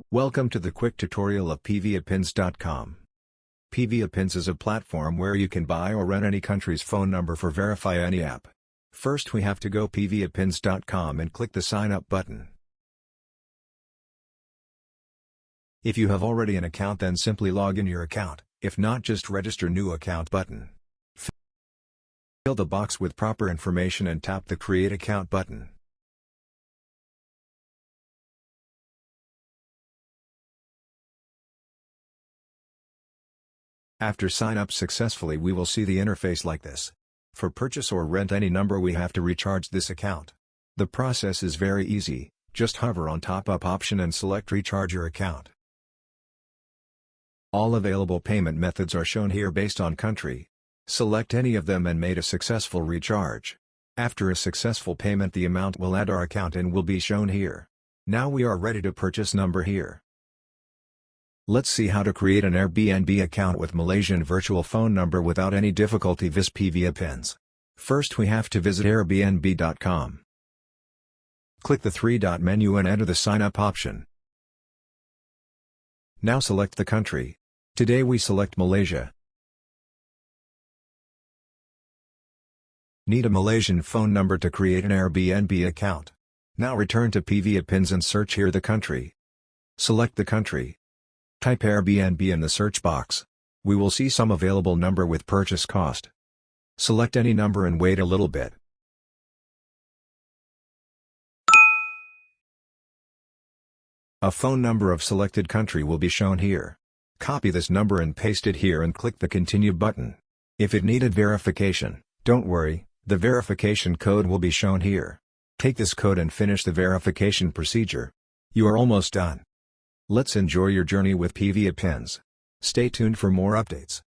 Welcome to the quick tutorial of pviapins.com. pviapins is a platform where you can buy or rent any country's phone number for verify any app. First we have to go pviapins.com and click the sign up button. If you have already an account, then simply log in your account, if not just register new account button. Fill the box with proper information and tap the create account button. After sign up successfully, we will see the interface like this. For purchase or rent any number, we have to recharge this account. The process is very easy, just hover on top up option and select recharge your account. All available payment methods are shown here based on country. Select any of them and made a successful recharge. After a successful payment, the amount will add our account and will be shown here. Now we are ready to purchase number here. Let's see how to create an Airbnb account with Malaysian virtual phone number without any difficulty with pviapins. First we have to visit Airbnb.com. Click the three-dot menu and enter the sign up option. Now select the country. Today we select Malaysia. Need a Malaysian phone number to create an Airbnb account. Now return to pviapins and search here the country. Select the country. Type Airbnb in the search box. We will see some available number with purchase cost. Select any number and wait a little bit. A phone number of selected country will be shown here. Copy this number and paste it here and click the continue button. If it needed verification, don't worry, the verification code will be shown here. Take this code and finish the verification procedure. You are almost done. Let's enjoy your journey with pviapins. Stay tuned for more updates.